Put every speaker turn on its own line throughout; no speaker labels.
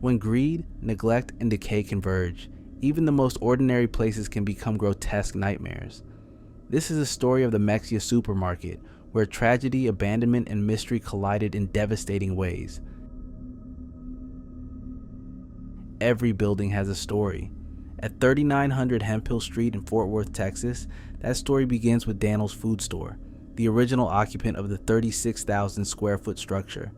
When greed, neglect, and decay converge, even the most ordinary places can become grotesque nightmares. This is a story of the Mexia Supermarket, where tragedy, abandonment, and mystery collided in devastating ways. Every building has a story. At 3900 Hemphill Street in Fort Worth, Texas, that story begins with Daniel's Food Store, the original occupant of the 36,000 square foot structure.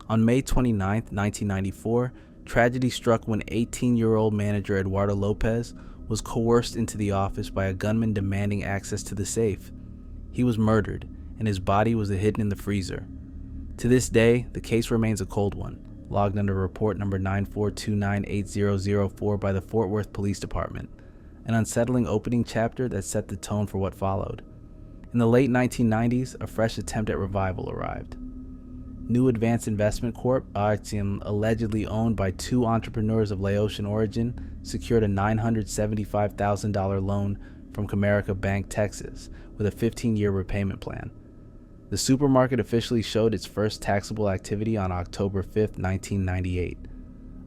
On May 29, 1994, tragedy struck when 18-year-old manager Eduardo Lopez was coerced into the office by a gunman demanding access to the safe. He was murdered, and his body was hidden in the freezer. To this day, the case remains a cold one, logged under report number 94298004 by the Fort Worth Police Department, an unsettling opening chapter that set the tone for what followed. In the late 1990s, a fresh attempt at revival arrived. New Advanced Investment Corp., allegedly owned by two entrepreneurs of Laotian origin, secured a $975,000 loan from Comerica Bank, Texas, with a 15-year repayment plan. The supermarket officially showed its first taxable activity on October 5, 1998,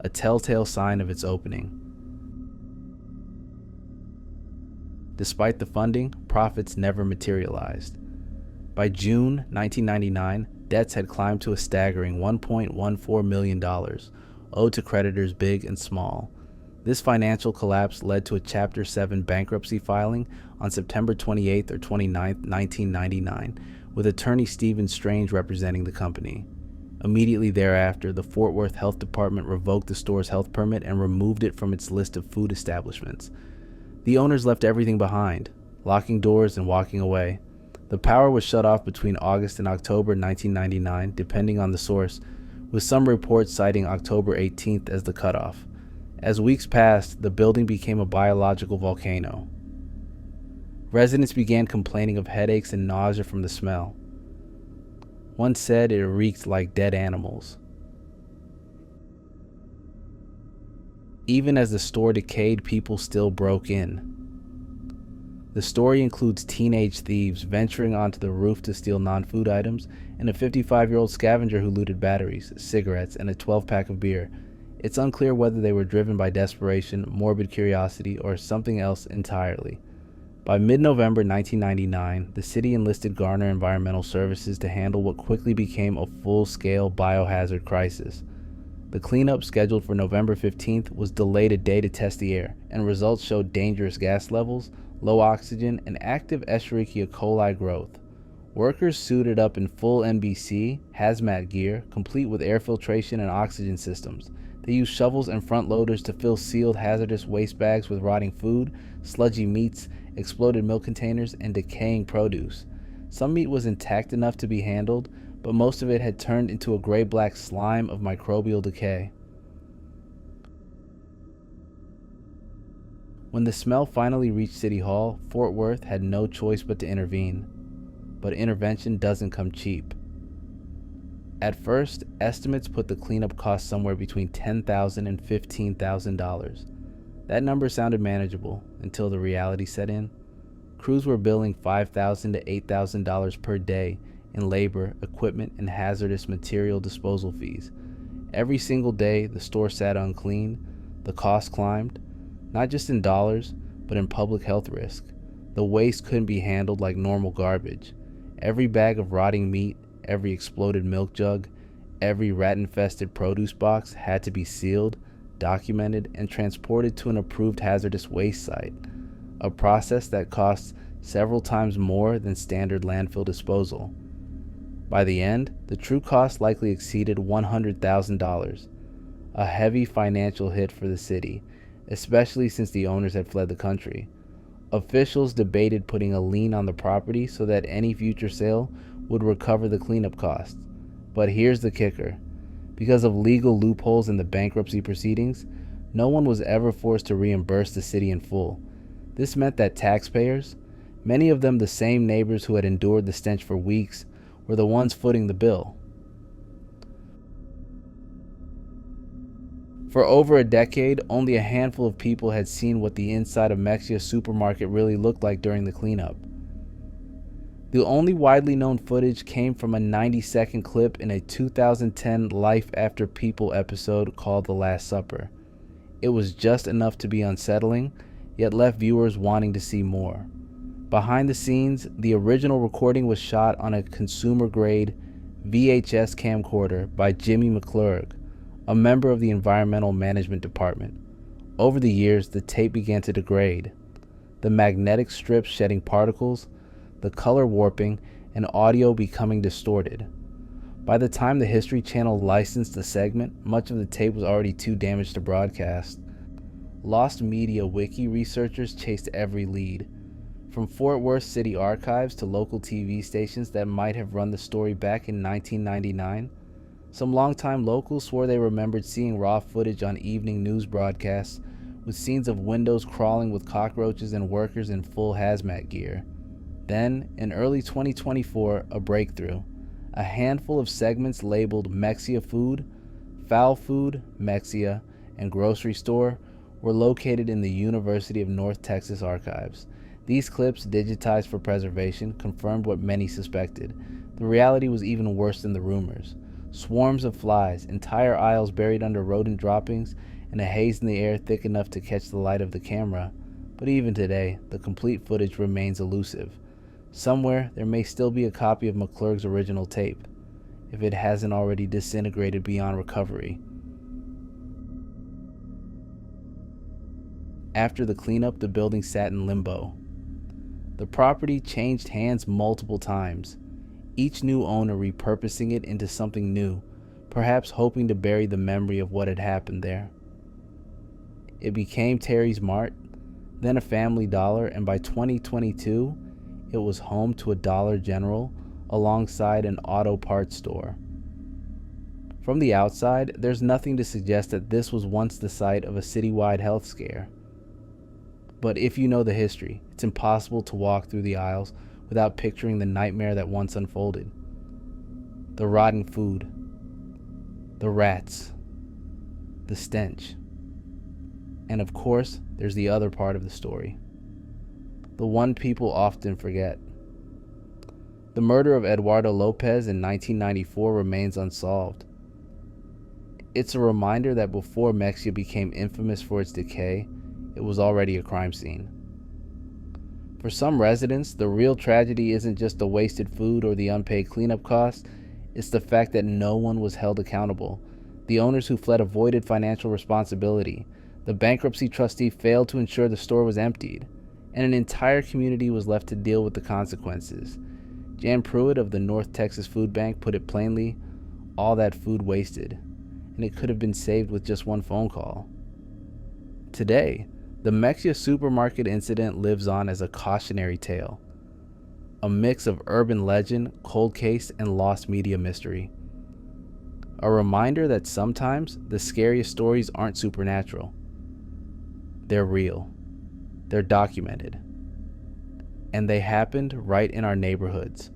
a telltale sign of its opening. Despite the funding, profits never materialized. By June 1999, debts had climbed to a staggering $1.14 million, owed to creditors big and small. This financial collapse led to a Chapter 7 bankruptcy filing on September 28 or 29, 1999, with attorney Stephen Strange representing the company. Immediately thereafter, the Fort Worth Health Department revoked the store's health permit and removed it from its list of food establishments. The owners left everything behind, locking doors and walking away. The power was shut off between August and October 1999, depending on the source, with some reports citing October 18th as the cutoff. As weeks passed, the building became a biological volcano. Residents began complaining of headaches and nausea from the smell. One said it reeked like dead animals. Even as the store decayed, people still broke in. The story includes teenage thieves venturing onto the roof to steal non-food items, and a 55-year-old scavenger who looted batteries, cigarettes, and a 12-pack of beer. It's unclear whether they were driven by desperation, morbid curiosity, or something else entirely. By mid-November 1999, the city enlisted Garner Environmental Services to handle what quickly became a full-scale biohazard crisis. The cleanup, scheduled for November 15th, was delayed a day to test the air, and results showed dangerous gas levels, low oxygen, and active Escherichia coli growth. Workers suited up in full NBC, hazmat gear, complete with air filtration and oxygen systems. They used shovels and front loaders to fill sealed hazardous waste bags with rotting food, sludgy meats, exploded milk containers, and decaying produce. Some meat was intact enough to be handled, but most of it had turned into a gray-black slime of microbial decay. When the smell finally reached City Hall, Fort Worth had no choice but to intervene. But intervention doesn't come cheap. At first, estimates put the cleanup cost somewhere between $10,000 and $15,000. That number sounded manageable until the reality set in. Crews were billing $5,000 to $8,000 per day in labor, equipment, and hazardous material disposal fees. Every single day the store sat unclean, the cost climbed, not just in dollars, but in public health risk. The waste couldn't be handled like normal garbage. Every bag of rotting meat, every exploded milk jug, every rat-infested produce box had to be sealed, documented, and transported to an approved hazardous waste site, a process that costs several times more than standard landfill disposal. By the end, the true cost likely exceeded $100,000, a heavy financial hit for the city, especially since the owners had fled the country. Officials debated putting a lien on the property so that any future sale would recover the cleanup costs. But here's the kicker. Because of legal loopholes in the bankruptcy proceedings, no one was ever forced to reimburse the city in full. This meant that taxpayers, many of them the same neighbors who had endured the stench for weeks, were the ones footing the bill. For over a decade, only a handful of people had seen what the inside of Mexia Supermarket really looked like during the cleanup. The only widely known footage came from a 90-second clip in a 2010 Life After People episode called The Last Supper. It was just enough to be unsettling, yet left viewers wanting to see more. Behind the scenes, the original recording was shot on a consumer-grade VHS camcorder by Jimmy McClurg, a member of the Environmental Management Department. Over the years, the tape began to degrade, the magnetic strips shedding particles, the color warping, and audio becoming distorted. By the time the History Channel licensed the segment, much of the tape was already too damaged to broadcast. Lost Media Wiki researchers chased every lead, from Fort Worth City Archives to local TV stations that might have run the story back in 1999. Some longtime locals swore they remembered seeing raw footage on evening news broadcasts with scenes of windows crawling with cockroaches and workers in full hazmat gear. Then, in early 2024, a breakthrough. A handful of segments labeled Mexia Food, Foul Food, Mexia, and Grocery Store were located in the University of North Texas archives. These clips, digitized for preservation, confirmed what many suspected. The reality was even worse than the rumors. Swarms of flies, entire aisles buried under rodent droppings, and a haze in the air thick enough to catch the light of the camera. But even today, the complete footage remains elusive. Somewhere, there may still be a copy of McClurg's original tape, if it hasn't already disintegrated beyond recovery. After the cleanup, the building sat in limbo. The property changed hands multiple times, each new owner repurposing it into something new, perhaps hoping to bury the memory of what had happened there. It became Terry's Mart, then a Family Dollar, and by 2022, it was home to a Dollar General alongside an auto parts store. From the outside, there's nothing to suggest that this was once the site of a citywide health scare. But if you know the history, it's impossible to walk through the aisles without picturing the nightmare that once unfolded. The rotten food, the rats, the stench. And of course, there's the other part of the story. The one people often forget. The murder of Eduardo Lopez in 1994 remains unsolved. It's a reminder that before Mexia became infamous for its decay, it was already a crime scene. For some residents, the real tragedy isn't just the wasted food or the unpaid cleanup costs, it's the fact that no one was held accountable. The owners who fled avoided financial responsibility. The bankruptcy trustee failed to ensure the store was emptied, and an entire community was left to deal with the consequences. Jan Pruitt of the North Texas Food Bank put it plainly, all that food wasted, and it could have been saved with just one phone call. Today, the Mexia Supermarket incident lives on as a cautionary tale, a mix of urban legend, cold case, and lost media mystery. A reminder that sometimes the scariest stories aren't supernatural. They're real, they're documented, and they happened right in our neighborhoods,